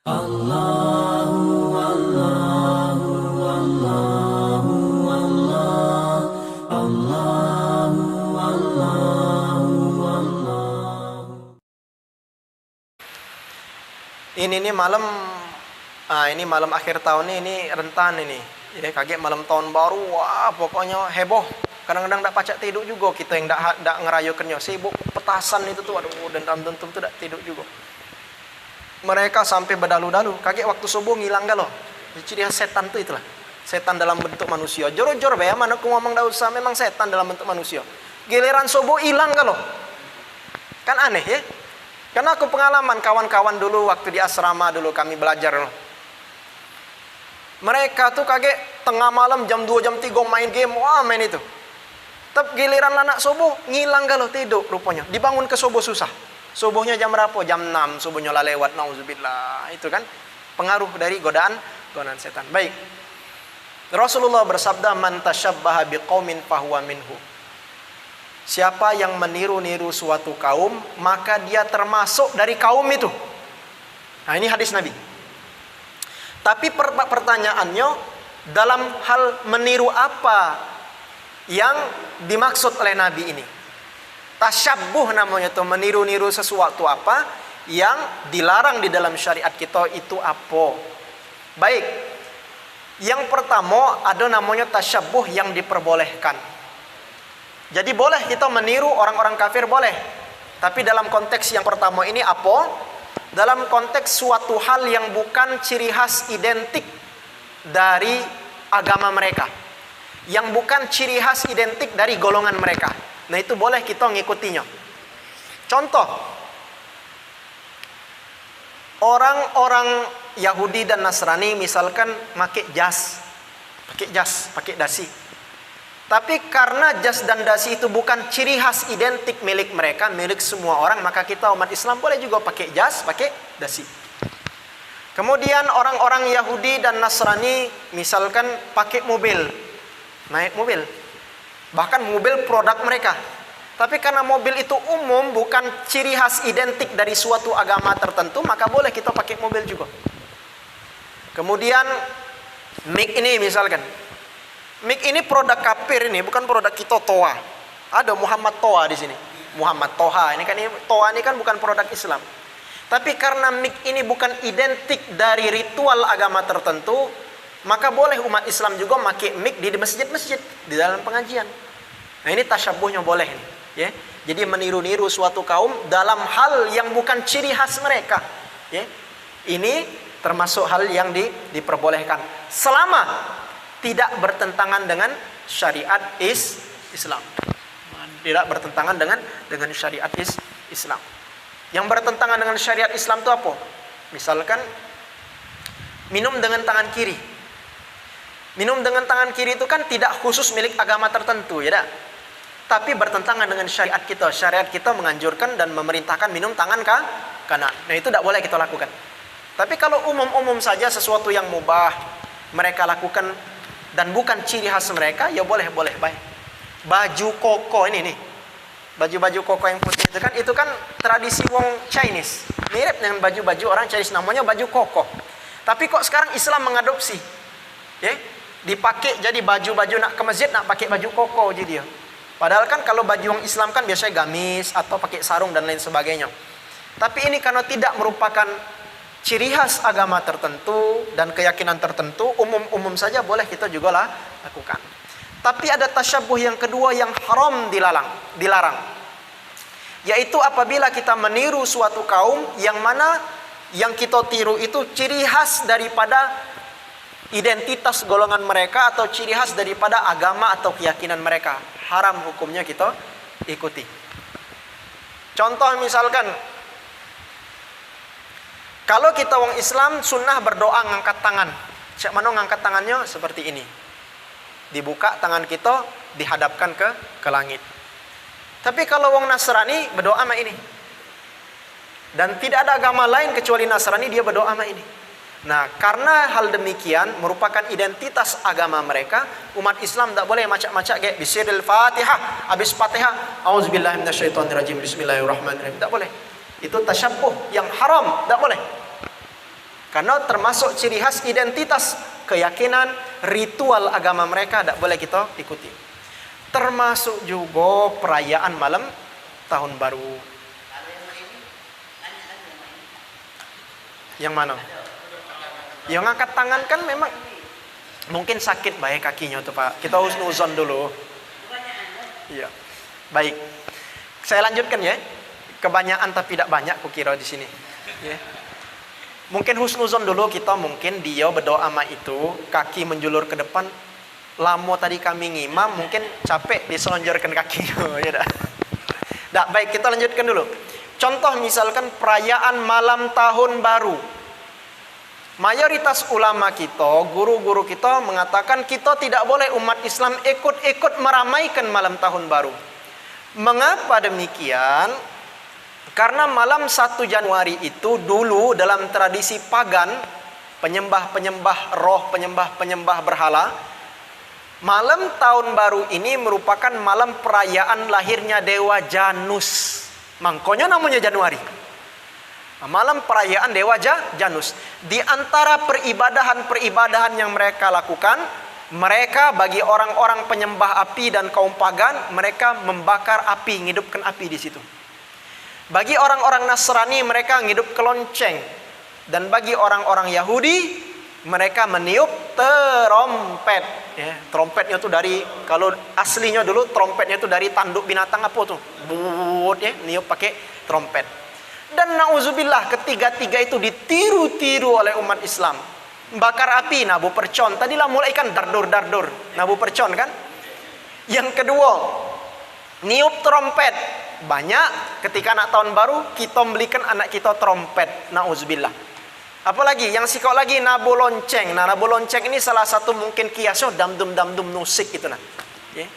Allahu Allahu Allahu Allah Allahu Allahu Allah. Ini malam ini malam akhir tahun ini rentan ini. Ya kaget malam tahun baru, wah pokoknya heboh. Kadang-kadang tak pacak tidur juga kita yang tak ngerayakannya. Sibuk petasan itu tuh, aduh dendam-dendam tuh tak tidur juga. Mereka sampai berdalu-dalu. Kaget waktu subuh ngilang galau. Ciri khas setan tuh itulah. Setan dalam bentuk manusia. Jor-jor be, mana aku ngomong dah usah, memang setan dalam bentuk manusia. Giliran subuh hilang galau. Kan aneh ya? Karena aku pengalaman kawan-kawan dulu waktu di asrama dulu kami belajar. Mereka tuh kaget tengah malam jam 2 jam 3 main game, wah main itu. Tapi giliran anak subuh ngilang galau tidur rupanya. Dibangun ke subuh susah. Subuhnya jam berapa? Jam 6 subuhnya lah lewat, nauzubillah. Itu kan pengaruh dari godaan setan. Baik. Rasulullah bersabda, "Man tasyabbaha biqaumin fahuwa minhu." Siapa yang meniru-niru suatu kaum, maka dia termasuk dari kaum itu. Nah, ini hadis Nabi. Tapi pertanyaannya, dalam hal meniru apa yang dimaksud oleh Nabi ini? Tasyabbuh namanya itu, meniru-niru sesuatu apa yang dilarang di dalam syariat kita itu apa? Baik. Yang pertama ada namanya tasyabbuh yang diperbolehkan. Jadi boleh kita meniru orang-orang kafir, boleh. Tapi dalam konteks yang pertama ini apa? Dalam konteks suatu hal yang bukan ciri khas identik dari agama mereka. Yang bukan ciri khas identik dari golongan mereka. Nah itu boleh kita ngikutinya. Contoh, orang-orang Yahudi dan Nasrani misalkan pakai jas, pakai dasi. Tapi karena jas dan dasi itu bukan ciri khas identik milik mereka, milik semua orang, maka kita umat Islam boleh juga pakai jas, pakai dasi. Kemudian orang-orang Yahudi dan Nasrani misalkan pakai mobil, naik mobil. Bahkan mobil produk mereka. Tapi karena mobil itu umum, bukan ciri khas identik dari suatu agama tertentu, maka boleh kita pakai mobil juga. Kemudian mic ini misalkan. Mic ini produk kafir ini, bukan produk kita Toa. Ada Muhammad Toa di sini. Muhammad Toha. Toa ini kan bukan produk Islam. Tapi karena mic ini bukan identik dari ritual agama tertentu, maka boleh umat Islam juga pakai mic di masjid-masjid, di dalam pengajian. Nah ini tasyabbuhnya boleh nih, ya. Jadi meniru-niru suatu kaum dalam hal yang bukan ciri khas mereka, ya. Ini termasuk hal yang diperbolehkan selama tidak bertentangan dengan syariat Islam. Tidak bertentangan dengan syariat Islam. Yang bertentangan dengan syariat Islam itu apa? Misalkan minum dengan tangan kiri. Minum dengan tangan kiri itu kan tidak khusus milik agama tertentu, ya tak? Tapi bertentangan dengan syariat kita. Syariat kita menganjurkan dan memerintahkan minum tangan kanan. Nah itu tidak boleh kita lakukan. Tapi kalau umum-umum saja sesuatu yang mubah mereka lakukan dan bukan ciri khas mereka, ya boleh baik. Baju koko ini nih. Baju-baju koko yang putih itu kan tradisi wong Chinese. Mirip dengan baju-baju orang Chinese, namanya baju koko. Tapi kok sekarang Islam mengadopsi, ya? Dipakai jadi baju-baju nak ke masjid, nak pakai baju koko jadi dia. Padahal kan kalau baju yang Islam kan biasanya gamis atau pakai sarung dan lain sebagainya. Tapi ini karena tidak merupakan ciri khas agama tertentu dan keyakinan tertentu, umum-umum saja boleh kita juga lakukan. Tapi ada tasyabbuh yang kedua yang haram dilarang. Yaitu apabila kita meniru suatu kaum yang mana yang kita tiru itu ciri khas daripada identitas golongan mereka atau ciri khas daripada agama atau keyakinan mereka. Haram hukumnya kita ikuti. Contoh misalkan, kalau kita orang Islam sunnah berdoa ngangkat tangan. Cak mana ngangkat tangannya seperti ini. Dibuka tangan kita, dihadapkan ke langit. Tapi kalau orang Nasrani berdoa sama ini. Dan tidak ada agama lain kecuali Nasrani dia berdoa sama ini. Nah, karena hal demikian merupakan identitas agama mereka, umat Islam tak boleh macak-macak kayak bisiril Fatihah, habis Fatihah, auzubillahi minasyaitonirrajim, bismillahirrahmanirrahim, tak boleh. Itu tasyabbuh yang haram, tak boleh. Karena termasuk ciri khas identitas, keyakinan, ritual agama mereka tidak boleh kita ikuti. Termasuk juga perayaan malam tahun baru. Yang mana? Yang angkat tangan kan memang mungkin sakit baik kakinya tuh Pak. Kita husnuzon dulu. Iya. Baik. Saya lanjutkan ya. Kebanyakan tapi tidak banyak kukira di sini. Ya. Mungkin husnuzon dulu kita, mungkin dia berdoa sama itu, kaki menjulur ke depan. Lama tadi kami ngimam, mungkin capek diselonjorkan kakinya. Ya dah. Dah, baik, kita lanjutkan dulu. Contoh misalkan perayaan malam tahun baru. Mayoritas ulama kita, guru-guru kita mengatakan kita tidak boleh umat Islam ikut-ikut meramaikan malam tahun baru. Mengapa demikian? Karena malam 1 Januari itu dulu dalam tradisi pagan, penyembah-penyembah roh, penyembah-penyembah berhala, malam tahun baru ini merupakan malam perayaan lahirnya dewa Janus. Makanya namanya Januari. Malam perayaan dewa Janus. Di antara peribadahan-peribadahan yang mereka lakukan, mereka bagi orang-orang penyembah api dan kaum pagan, mereka membakar api, menghidupkan api di situ. Bagi orang-orang Nasrani, mereka ngidup kelonceng. Dan bagi orang-orang Yahudi, mereka meniup trompet. Ya, trompetnya itu dari, kalau aslinya dulu trompetnya itu dari tanduk binatang apa tuh? But, ya, niup pakai trompet. Dan na'udzubillah, ketiga-tiga itu ditiru-tiru oleh umat Islam. Bakar api, nabu percon. Tadilah mulai kan dardur-dardur, nabu percon kan. Yang kedua, niup trompet. Banyak ketika anak tahun baru kita belikan anak kita trompet, na'udzubillah. Apalagi yang sikok lagi nabu lonceng. Nah, nabu lonceng ini salah satu mungkin kiasnya damdum musik gitu nah. Okay.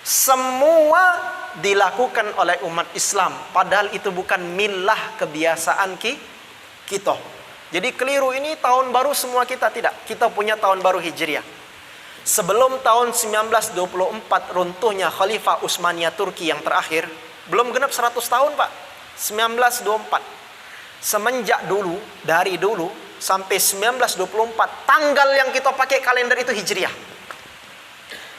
Semua dilakukan oleh umat Islam, padahal itu bukan milah kebiasaan kita. Jadi keliru, ini tahun baru semua kita, tidak. Kita punya tahun baru Hijriah. Sebelum tahun 1924 runtuhnya Khalifah Utsmaniyah Turki yang terakhir, belum genap 100 tahun Pak. 1924. Semenjak dulu, dari dulu sampai 1924, tanggal yang kita pakai kalender itu Hijriah.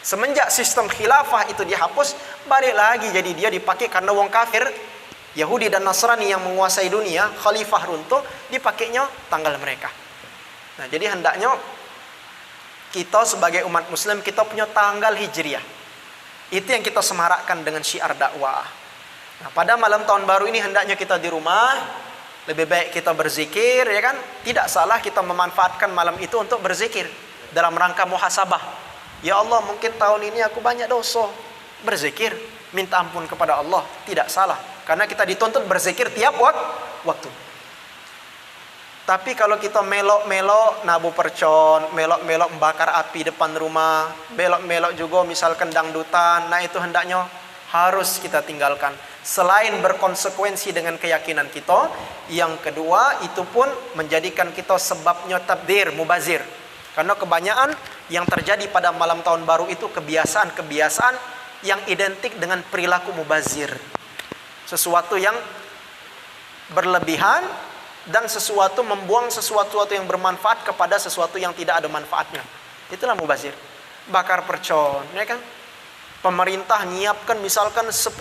Semenjak sistem khilafah itu dihapus, balik lagi jadi dia dipakai karena wong kafir, Yahudi dan Nasrani yang menguasai dunia, khalifah runtuh, dipakainya tanggal mereka. Nah, jadi hendaknya kita sebagai umat muslim, kita punya tanggal Hijriah. Itu yang kita semarakkan dengan syiar dakwah. Nah, pada malam tahun baru ini hendaknya kita di rumah, lebih baik kita berzikir, ya kan? Tidak salah kita memanfaatkan malam itu untuk berzikir dalam rangka muhasabah. Ya Allah, mungkin tahun ini aku banyak dosa. Berzikir, minta ampun kepada Allah, tidak salah. Karena kita dituntut berzikir tiap waktu. Tapi kalau kita melok-melok nabu percon, melok-melok membakar api depan rumah, melok-melok juga misalkan dangdutan, nah itu hendaknya harus kita tinggalkan. Selain berkonsekuensi dengan keyakinan kita, yang kedua itu pun menjadikan kita sebabnya tabdir, mubazir. Karena kebanyakan yang terjadi pada malam tahun baru itu kebiasaan-kebiasaan yang identik dengan perilaku mubazir. Sesuatu yang berlebihan dan sesuatu membuang sesuatu yang bermanfaat kepada sesuatu yang tidak ada manfaatnya. Itulah mubazir. Bakar percon, ya kan? Pemerintah nyiapkan misalkan 10.000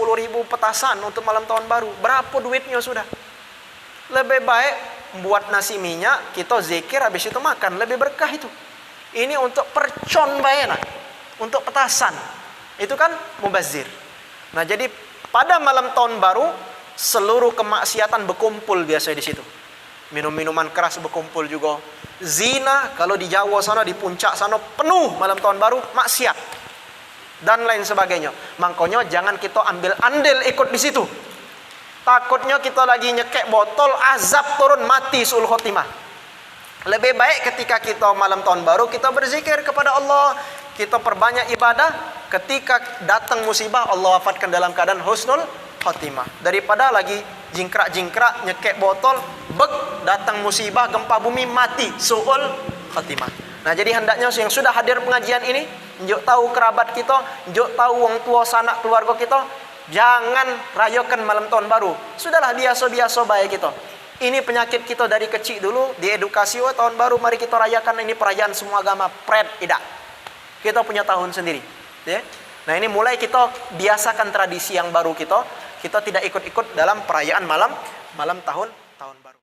petasan untuk malam tahun baru. Berapa duitnya sudah? Lebih baik buat nasi minyak, kita zikir, habis itu makan. Lebih berkah itu. Ini untuk percon bayana, untuk petasan. Itu kan mubazir. Nah, jadi pada malam tahun baru, seluruh kemaksiatan berkumpul biasanya di situ. Minum-minuman keras berkumpul juga. Zina, kalau di Jawa sana, di puncak sana, penuh malam tahun baru, maksiat. Dan lain sebagainya. Makanya jangan kita ambil andil ikut di situ. Takutnya kita lagi nyekek botol, azab turun, mati sul khotimah. Lebih baik ketika kita malam tahun baru, kita berzikir kepada Allah, kita perbanyak ibadah. Ketika datang musibah, Allah wafatkan dalam keadaan husnul khotimah. Daripada lagi jingkrak-jingkrak, nyekek botol, datang musibah, gempa bumi, mati suul khotimah. Nah, jadi hendaknya yang sudah hadir pengajian ini, njuk tahu kerabat kita, njuk tahu wong tua sanak keluarga kita, jangan rayakan malam tahun baru. Sudahlah biasa-biasa baik kita. Ini penyakit kita dari kecil dulu, diedukasi, oh tahun baru mari kita rayakan, ini perayaan semua agama. Tidak. Kita punya tahun sendiri. Ya. Nah ini mulai kita biasakan tradisi yang baru kita tidak ikut-ikut dalam perayaan malam tahun baru.